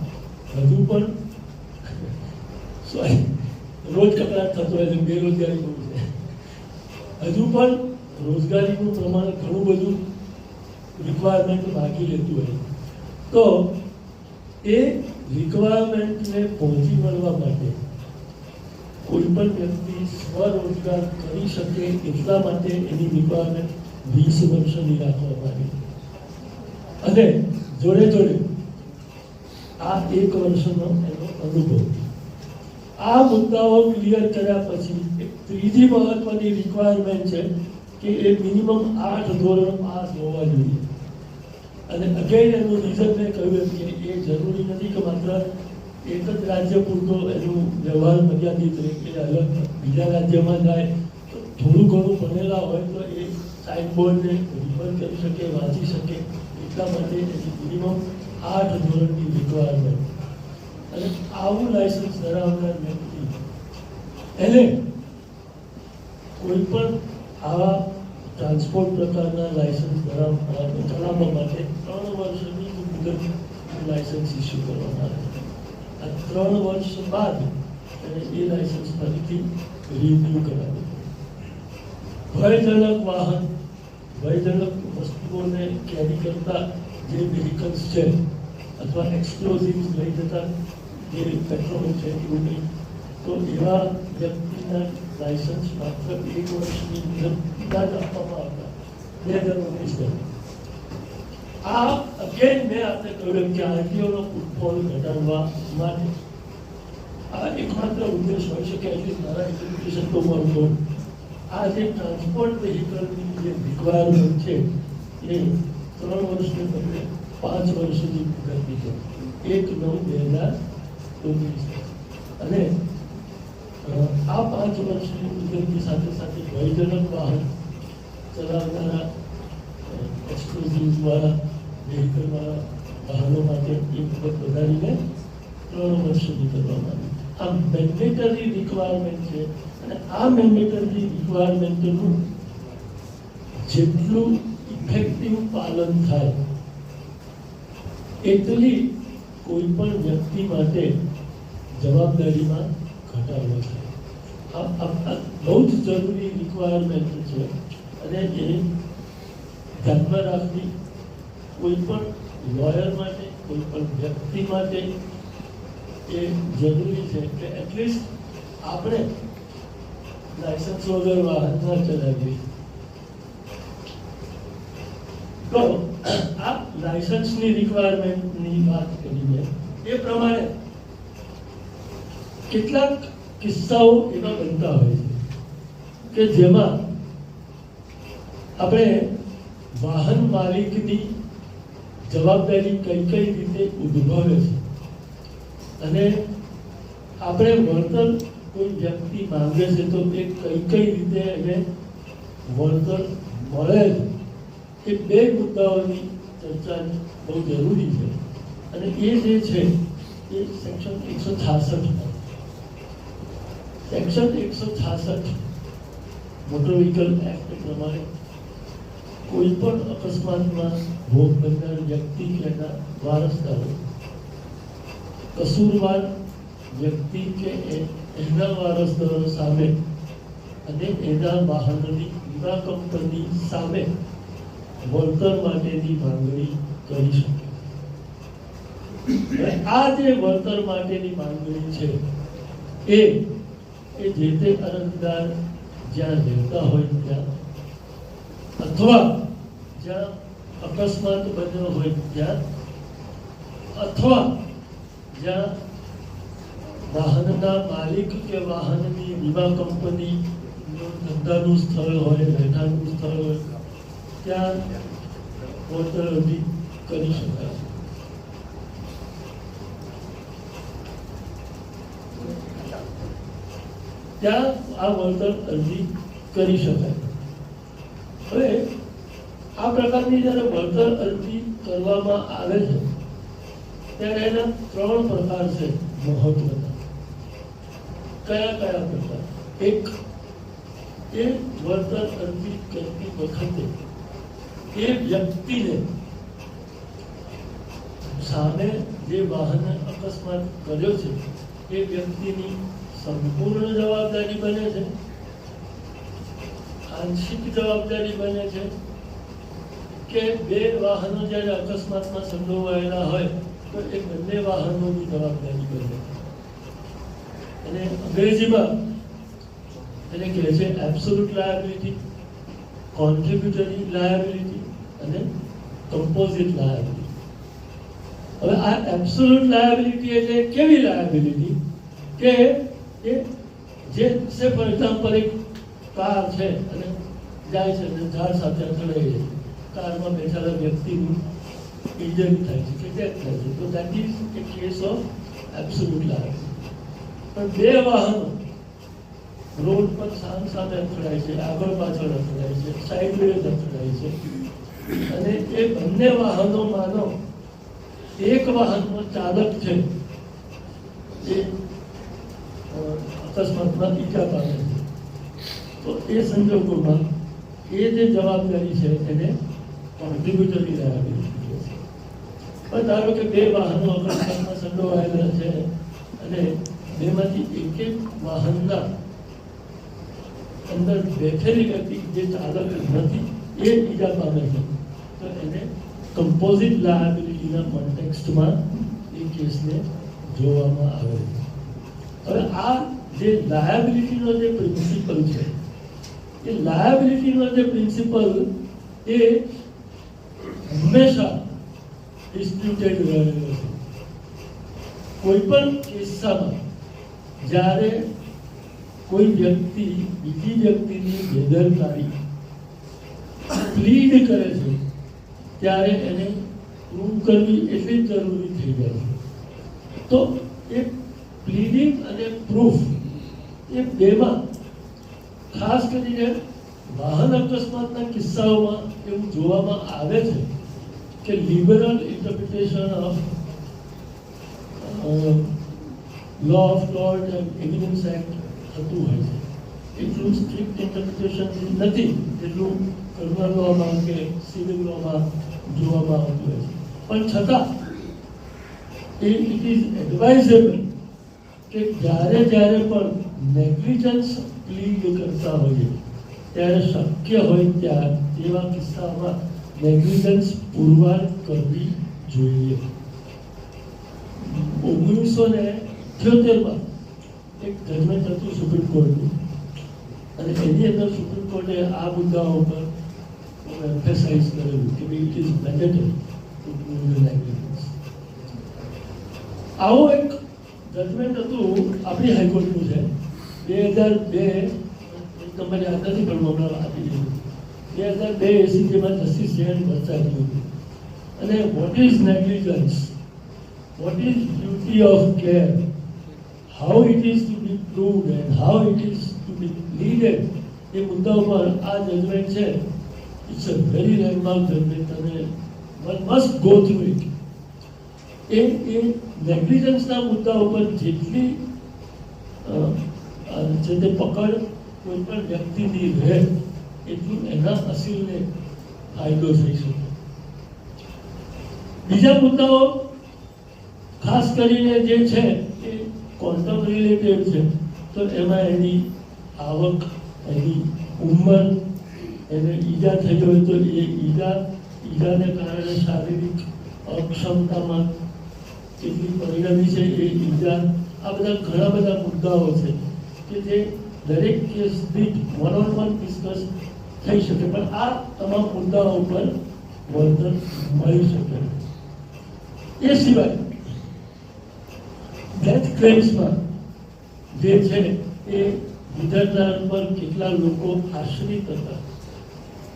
હજુ પણ રોજ કકડાટ થતો હોય છે, બેરોજગારી બહુ છે, હજુ પણ રોજગારીનું પ્રમાણ ઘણું બધું રિક્વાયરમેન્ટ બાકી રહેતું હોય. તો એ રિક્વાયરમેન્ટને પહોંચી વળવા માટે કોઈ પણ વ્યક્તિ સ્વરોજગાર કરી શકે એટલા માટે એની રિક્વાયરમેન્ટ 20 વર્ષની રાખવામાં આવી. અને જોડે જોડે આ 1 વર્ષનો એનો અનુભવ. આ મુદ્દાઓ ક્લિયર કર્યા પછી એક ત્રીજી મહત્વની રિક્વાયરમેન્ટ છે કે એ મિનિમમ 8 ધોરણ પાસ હોવા જોઈએ. અને અગેન એનું રીઝન મેં કહ્યું કે એ જરૂરી નથી કે માત્ર એક જ રાજ્ય પૂરતો એનું વ્યવહાર મર્યાદિત રહે, કે અલગ બીજા રાજ્યમાં જાય તો થોડું ઘણું ભણેલા હોય તો એ સાઇનબોર્ડને રિફર કરી શકે, વાંચી શકે. એટલા માટે એની મિનિમમ 8 ધોરણની રિક્વાયરમેન્ટ. અને આવું લાયસન્સ ધરાવનાર વ્યક્તિ એને કોઈ પણ આવા ટ્રાન્સપોર્ટ પ્રકારના લાયસન્સ ચલાવવા માટે 3 વર્ષની મુદત લાયસન્સ ઇસ્યુ કરવામાં આવે છે. આ 3 વર્ષ બાદ એને એ લાયસન્સ ફરીથી રિન્યુ કરાવે. ભયજનક વાહન, ભયજનક વસ્તુઓને કેરી કરતા જે વ્હીકલ્સ છે અથવા એક્સપ્લોઝિવ્સ લઈ જતા જે પેટ્રોલ છે એવું નહીં, તો એવા વ્યક્તિના લાયસન્સ માત્ર 1 વર્ષની મુદત જ આપવામાં આવતા 2019. આ અગેન મેં આપણે કહ્યું કે આરટીઓનો ફૂટફોલ ઘટાડવા માટે આ એકમાત્ર ઉદ્દેશ હોઈ શકે. એટલી મારા ઇન્ટરપ્રિટેશન તો મળતો આ જે ટ્રાન્સપોર્ટ વ્હીકલની જે રિક્વાયરમેન્ટ છે એ 3 વર્ષને બદલે 5 વર્ષની મુદતની છે, 1/9/2019. અને આ 5 વર્ષની મુદતની સાથે સાથે ભયજનક વાહન ચલાવનારા એક્સપ્લોઝિવ્સવાળા વ્હીકલવાળા વાહનો માટે એ મુદત વધારીને 3 વર્ષની કરવામાં આવી. આ મેન્ડેટરી રિક્વાયરમેન્ટ છે અને આ મેન્ડેટરી રિક્વાયરમેન્ટનું જેટલું ઇફેક્ટિવ પાલન થાય એટલી કોઈ પણ વ્યક્તિ માટે જવાબદારીમાં ઘટાડો થાય. આ બહુ જ જરૂરી રિક્વાયરમેન્ટ છે અને એ ધ્યાનમાં રાખવી કોઈ પણ લોયર માટે, કોઈ પણ વ્યક્તિ માટે એ જરૂરી છે કે એટલીસ્ટ આપણે લાયસન્સ વગર વાહન ના ચલાવીએ. તો આ લાયસન્સની રિક્વાયરમેન્ટની વાત કરીને એ પ્રમાણે કેટલાક કિસ્સાઓ એવા બનતા હોય છે કે જેમાં આપણે વાહન માલિકની જવાબદારી કઈ કઈ રીતે ઉદ્ભવે છે અને આપણે વળતર કોઈ વ્યક્તિ માંગે છે તો એ કઈ કઈ રીતે એને વળતર મળે છે, એ 2 મુદ્દાઓની ચર્ચા બહુ જરૂરી છે. અને એ જે છે એ section 166 section 166 motor vehicle act પ્રમાણે કોઈ પણ અકસ્માતમાં ભોગ બનનાર વ્યક્તિ કે એના વારસદારો કસૂરવાર વ્યક્તિ કે એના વારસદારો સામે અને એના વાહનની વીમા કંપની સામે વળતર માટેની માંગણી કરી શકે. આ જે વળતર માટેની માંગણી છે એ એ જે તે અરજદાર જ્યાં રહેતા હોય ત્યાં અથવા જ્યાં અકસ્માત બન્યો હોય ત્યાં અથવા જ્યાં વાહનના માલિક કે વાહનની વીમા કંપની ધંધાનું સ્થળ હોય, રહેઠાણનું સ્થળ હોય ત્યાં વળતર અરજી કરી શકાય. ત્યાં આ વળતર અરજી કરી શકાય. હવે આ પ્રકારની જ્યારે વળતર અરજી કરવામાં આવે છે ત્યારે એના 3 પ્રકાર છે મહત્વના. કયા પ્રકાર? એક, એ વળતર અરજી કરતી વખતે એ વ્યક્તિને સામે જે વાહને અકસ્માત કર્યો છે એ વ્યક્તિની સંપૂર્ણ જવાબદારી બને છે, આંશિક જવાબદારી બને છે, કે 2 વાહનો જ્યારે અકસ્માતમાં સંડોવાયેલા હોય તો એ બંને વાહનોની જવાબદારી બને. અને અંગ્રેજીમાં એને કહે છે એબ્સોલ્યુટ લાયબિલિટી, કોન્ટ્રીબ્યુટરી લાયબિલિટી અને કમ્પોઝિટ લાયબિલિટી. હવે આ એબ્સોલ્યુટ લાયબિલિટી એટલે કેવી લાયબિલિટી કે એ જે ફોર એક્ઝામ્પલ એક કાર છે અને જાય છે અને ઝાડ સાથે અથડાઈ છે, કારમાં બેઠેલા વ્યક્તિનું ઇન્જરી થાય છે કે ડેથ થાય છે, તો that is A case of absolute liability. પણ 2 વાહનો રોડ પર સામે અથડાય છે, આગળ પાછળ અથડાય છે, સાઈડવેઝ અથડાય છે અને એ બંને વાહનોમાંનો એક વાહનનો ચાલક છે એ અકસ્માતમાં ઈજા પામે છે, તો એ સંજોગોમાં એ જે જવાબદારી છે એને કોન્ટ્રીબ્યુટરી લાયબિલિટી છે. પણ ધારો કે 2 વાહનો અકસ્માતમાં સંડોવાયેલા છે અને બેમાંથી એક વાહનના અંદર બેઠેલી વ્યક્તિ જે ચાલક નથી એ ઈજા પામે છે, તો એને કમ્પોઝિટ લાયબિલિટીના કોન્ટેક્સ્ટમાં એ કેસને જોવામાં આવે છે. હવે આ જે લાયબિલિટીનો જે પ્રિન્સિપલ છે એ લાયબિલિટીનો જે પ્રિન્સિપલ એ હંમેશા ડિસ્પ્યુટેડ રહેલો છે. કોઈ પણ કિસ્સામાં જ્યારે કોઈ વ્યક્તિ બીજી વ્યક્તિની બેદરકારી પ્લીડ કરે છે ત્યારે એને પ્રૂવ કરવી એટલી જ જરૂરી થઈ જાય છે. તો એ પ્લીડિંગ અને પ્રૂફ એ બેમાં ખાસ કરીને વાહન અકસ્માતના કિસ્સાઓમાં એવું જોવામાં આવે છે કે liberal interpretation of law of tort and evidence act થતું હોય છે. એટલું સ્ટ્રિક્ટ ઇન્ટરપ્રિટેશન નથી જેટલું ક્રિમિનલ લોમાં કે સિવિલ લોમાં જોવામાં આવતું હોય છે. પણ છતાં ઇટ ઇઝ એડવાઇઝેબલ કે જ્યારે પણ નેગ્લિજન્સ પ્લીડ કરતા હોઈએ ત્યારે શક્ય હોય ત્યાં તેવા કિસ્સામાં નેગ્લિજન્સ પુરવાર કરવી જોઈએ. 1978માં એક જજમેન્ટ હતું સુપ્રીમ કોર્ટનું અને એની અંદર સુપ્રીમ કોર્ટે આ મુદ્દાઓ પર એમ્ફેસાઇઝ કરેલું કે it is mandatory two prove negligence. આવો એક જજમેન્ટ હતું આપણી હાઈકોર્ટનું છે 2002 નંબર યાદ નથી પણ હમણાં આપી દીધું 2002 જેમાં જસ્ટિસ જયંત વરસાદી હતું. અને what is negligence, what is duty of care, how it is to be proved and how it is to be pleaded, એ મુદ્દા ઉપર આ જજમેન્ટ છે. It's a very landmark judgment અને one must go through it. એ નેગ્લિજન્સના મુદ્દા ઉપર જેટલી જે તે પકડ કોઈ પણ વ્યક્તિની રહે એટલું એના અસીલને ફાયદો થઈ શકે. બીજા મુદ્દાઓ ખાસ કરીને જે છે એ ક્વોન્ટમ રિલેટેડ છે. તો એમાં એની આવક, એની ઉંમર, એને ઈજા થઈ હોય તો એ ઈજાને કારણે શારીરિક અક્ષમતામાં કેટલી પરિણમી છે એ ઈજા, આ બધા ઘણા બધા મુદ્દાઓ છે કે જે દરેક કેસ દીઠ one-on-one ડિસ્કસ થઈ શકે, પણ આ તમામ મુદ્દાઓ ઉપર વળતર મળી શકે. એ સિવાય ડેથ ક્લેમ્સમાં જે છે એ વિધરનાર પર કેટલા લોકો આશ્રિત હતા,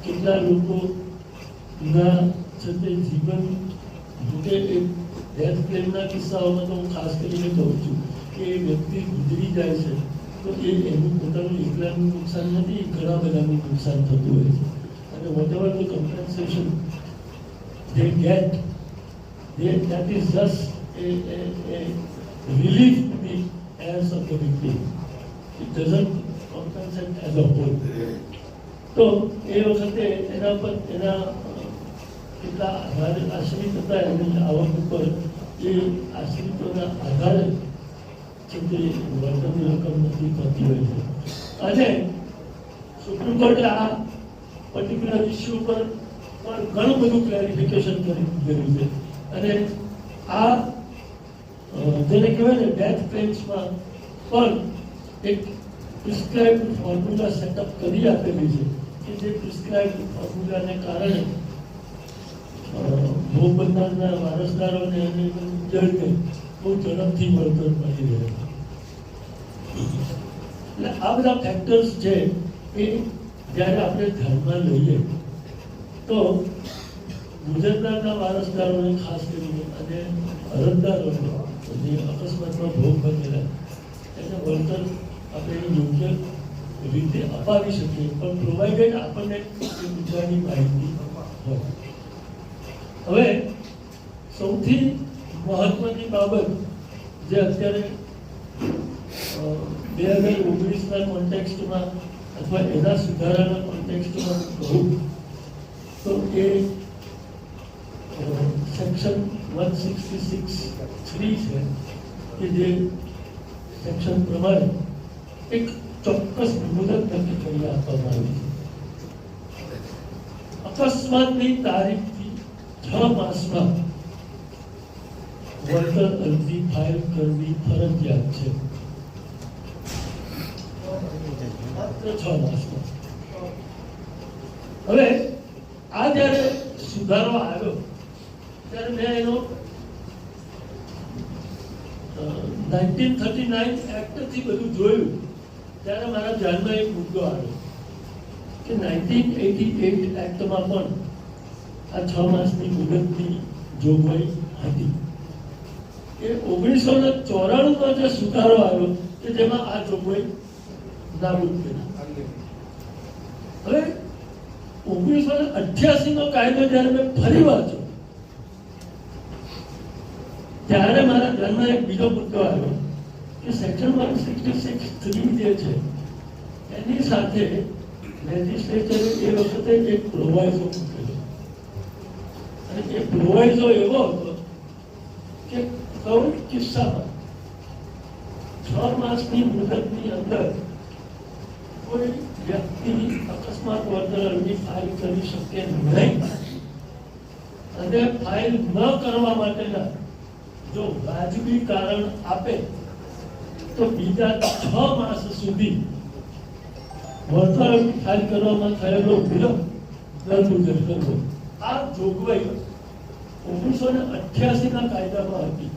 કેટલા લોકોના છે તે જીવન જોકે ડેથ ક્લેમના કિસ્સાઓમાં તો હું ખાસ કરીને કહું છું કે એ વ્યક્તિ ગુજરી જાય છે તો એનું પોતાનું એકલાનું નુકસાન નથી, ઘણા બધાનું નુકસાન થતું હોય છે. અને whatever the compensation they get, that is just a relief to the heirs of the victim. It doesn't compensate as a whole. તો એ વખતે એના પર એના કેટલા આશ્રિત હતા એની આવક ઉપર એ આશ્રિતોના આધારે છે તે વળતરની રકમ નક્કી થતી હોય છે. અને સુપ્રીમ કોર્ટે આ પર્ટિક્યુલર ઇસ્યુ પર પણ ઘણું બધું ક્લેરિફિકેશન કરી દીધેલું છે. અને આ જેને કહેવાય ને ડેથ ક્લેમ્સમાં પણ એક પ્રિસ્ક્રાઇબ્ડ ફોર્મ્યુલા સેટઅપ કરી આપેલી છે કે જે પ્રિસ્ક્રાઇબ્ડ ફોર્મ્યુલાને કારણે ભોગ બનનારના વારસદારોને અને જળને બહુ ઝડપથી વળતર મળી રહે. એટલે આ બધા ફેક્ટર્સ છે એ જ્યારે આપણે ધ્યાનમાં લઈએ તો ગુજરનારના વારસદારોને ખાસ કરીને અને અરજદારોને જે અકસ્માતમાં ભોગ બનેલા એને વળતર આપણે યોગ્ય રીતે અપાવી શકીએ, પણ પ્રોવાઇડેડ આપણને એ મુદ્દાની માહિતી હોય. હવે સૌથી મહત્વની બાબત જે અત્યારે 2019ના કોન્ટેક્સ્ટમાં અથવા એના સુધારાના કોન્ટેક્સ્ટમાં કહું તો એ સેક્શન 166(3) છે કે જે સેક્શન પ્રમાણે એક ચોક્કસ મુદત નક્કી કરી આપવામાં આવી છે. અકસ્માતની તારીખથી 6 માસમાં વળતર અરજી ફાઇલ કરવી ફરજિયાત છે. માત્ર 6 માસમાં. હવે આ જ્યારે સુધારો આવ્યો ત્યારે મેં એનો 1939 એક્ટથી બધું જોયું ત્યારે મારા ધ્યાનમાં એક મુદ્દો આવ્યો કે 1988 એક્ટમાં પણ આ 6 માસની મુદતની જોગવાઈ હતી. એ 1994માં જે સુધારો આવ્યો કે જેમાં આ જોગવાઈ નાબૂદ કરી. હવે 1988નો કાયદો જ્યારે મેં ફરી વાંચ્યો ત્યારે મારા ધ્યાનમાં એક બીજો મુદ્દો આવ્યો કે સેક્શન 166(3) જે છે એની સાથે લેજિસ્લેચરે એ વખતે એક પ્રોવાઇઝો મૂકેલો. અને એ પ્રોવાઇઝો એવો હતો કે કોઈ કિસ્સામાં 6 માસની મુદતની અંદર કોઈ વ્યક્તિ અકસ્માત વળતર અરજી ફાઇલ કરી શકે નહીં, અને ફાઇલ ન કરવા માટેના જો વાજબી કારણ આપે તો બીજા 6 માસ સુધી વળતર અરજી ફાઇલ કરવામાં થયેલો વિલંબ દરગુજર કરવો. આ જોગવાઈ 1988ના કાયદામાં હતી.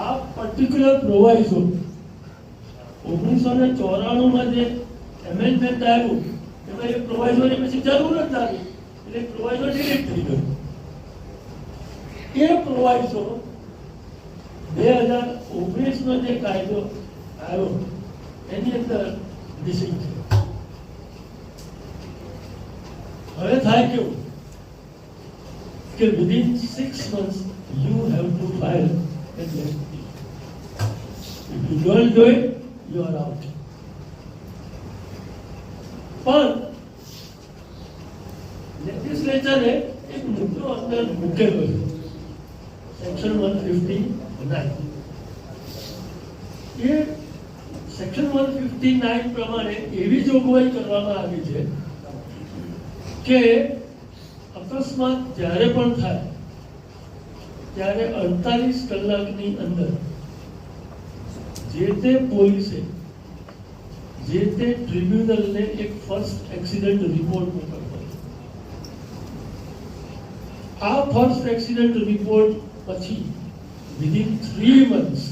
આ પર્ટિક્યુલર પ્રોવાઇઝો 1994માં જે એમેન્ડમેન્ટ આવ્યું એમાં એ પ્રોવાઇઝોની પછી જરૂર જ લાગી એટલે પ્રોવાઇઝો ડિલીટ થઈ ગયો. એ પ્રોવાઇઝો 2019નો જે કાયદો આવ્યો એની અંદર મિસિંગ છે. હવે થાય કેવું કે within 6 months you have to file a death plea. If you don't do it, you are out. પણ લેજિસ્લેચરે એક મુદ્દો અંદર મૂકેલો છે સેક્શન 159. એ સેક્શન 159 પ્રમાણે એવી જોગવાઈ કરવામાં આવી છે કે અકસ્માત જ્યારે પણ થાય ત્યારે 48 કલાકની અંદર જે તે પોલીસે જે તે ટ્રિબ્યુનલને એક ફર્સ્ટ એક્સિડન્ટ રિપોર્ટ મોકલવો. આ ફર્સ્ટ એક્સિડન્ટ રિપોર્ટ પછી વિધિન 3 months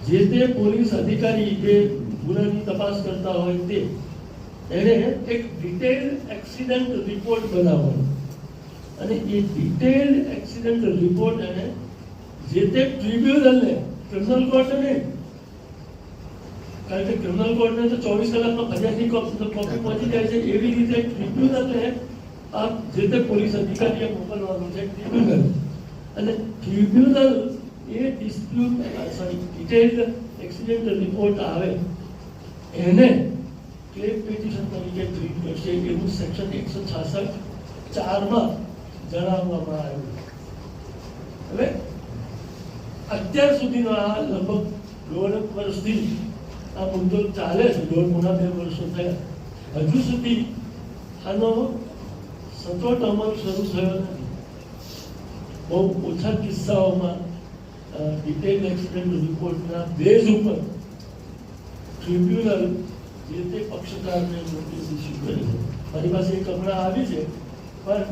જે તે પોલીસ અધિકારી જે ગુનાની તપાસ કરતા હોય તે એને એક ડિટેલ્ડ એક્સિડન્ટ રિપોર્ટ બનાવવાનો અને એ ડિટેલ્ડ એક્સિડન્ટ રિપોર્ટ એને જે તે ટ્રિબ્યુનલને, ક્રિમિનલ કોર્ટને, કારણ કે ક્રિમિનલ કોર્ટને તો 24 કલાકમાં ફરિયાદની કોપી પહોંચી જાય છે, એવી રીતે ટ્રિબ્યુનલને આ જે તે પોલીસ અધિકારીએ મોકલવાનું છે ટ્રિબ્યુનલ. અને ટ્રિબ્યુનલ એ ડિટેલ્ડ એક્સિડન્ટ રિપોર્ટ આવે એને ક્લેમ પિટિશન તરીકે ટ્રીટ કરશે એવું સેક્શન 166(4) જણાવવામાં આવ્યું. હવે અત્યાર સુધીનો આ લગભગ 1.5 વર્ષથી આ મુદ્દો ચાલે છે, 1.5-2 વર્ષો થયા, હજુ સુધી આનો સચોટ અમલ શરૂ થયો નથી. બહુ ઓછા કિસ્સાઓમાં ડિટેલ એક્સિડન્ટ રિપોર્ટના બેઝ ઉપર ટ્રિબ્યુનલ જે તે પક્ષકારને નોટિસ ઇસ્યુ કરે છે. મારી પાસે એક હમણાં આવી છે, પણ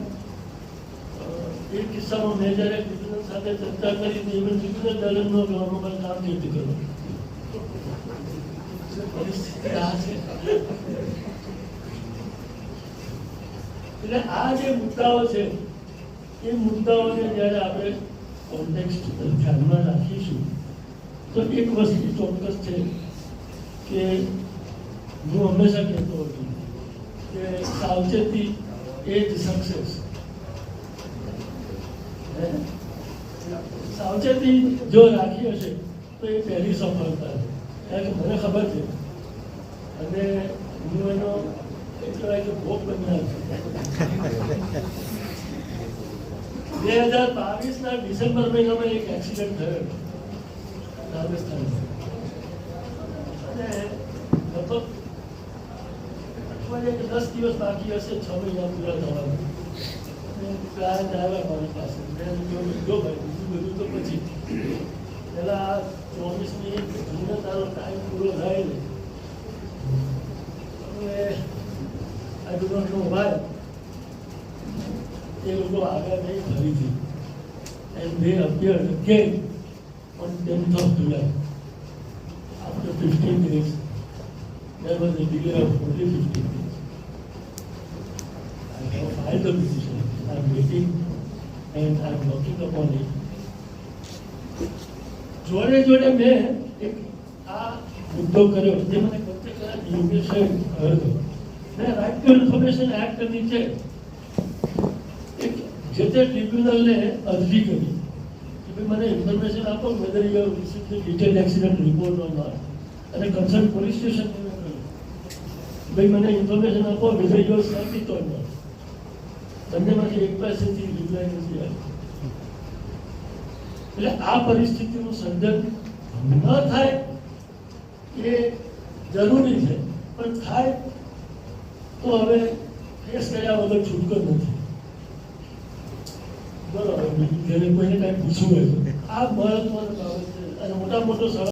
એ કિસ્સામાં મેં જ્યારે ટ્રિબ્યુનલ સાથે ચર્ચા કરી તો ઇવન ટ્રિબ્યુનલ ડલનનો ગણવામાં પણ કામ નથી કરવું. પરિસ્થિતિ આ છે. એટલે આ જે મુદ્દાઓ છે એ મુદ્દાઓને જ્યારે આપણે કોન્ટેક્સ્ટ ધ્યાનમાં રાખીશું તો એક વસ્તુ ચોક્કસ છે કે હું હંમેશા કહેતો હતો કે સાવચેતી એ જ સક્સેસ. સાવચેતી જો રાખી હશે તો એ પહેલી સફળતા છે. કારણ કે મને ખબર છે અને હું એનો એટલો ભોગ બન્યા છું. 2022ના ડિસેમ્બર મહિનામાં એક એક્સિડન્ટ થયો રાજસ્થાનમાં અને લગભગ અઠવાડિયા કે 10 દિવસ બાકી હશે 6 મહિના પૂરા થવાના. ક્લાયન્ટ આવ્યા મારી પાસે, મેં ભાઈ બીજું બધું તો પછી પેલા 24મી જૂને તારો ટાઈમ પૂરો થાય ને હવે I do not know why એ લોકો આવ્યા નહીં ફરીથી and they appeared again on 10th of July. After 15 days, there was a delay of only 15 days. I have filed the petition. I am waiting and I am working upon it. જોડે જોડે મેં એક આ મુદ્દો કર્યો જે મને પ્રત્યેક યોગેશ કહ્યો હતો. મેં રાઇટ ટુ ઇન્ફોર્મેશન એક્ટ નીચે જે તે ટ્રિબ્યુનલને અરજી કરી કે ભાઈ મને ઇન્ફોર્મેશન આપો whether you have received the detailed accident report or not. અને કન્સર્ન પોલીસ સ્ટેશન કહ્યું ભાઈ મને ઇન્ફોર્મેશન આપો whether you have sent it or not. બંનેમાંથી એક પાસેથી રિપ્લાય નથી આવ્યો. એટલે આ પરિસ્થિતિનું સર્જન ન થાય એ જરૂરી છે, પણ થાય તો હવે કેસ કર્યા વગર છૂટકો નથી. બરોબર, જેને કોઈને કાંઈ પૂછવું હોય આ મહત્વનો બાબત છે અને મોટા મોટો સવાલ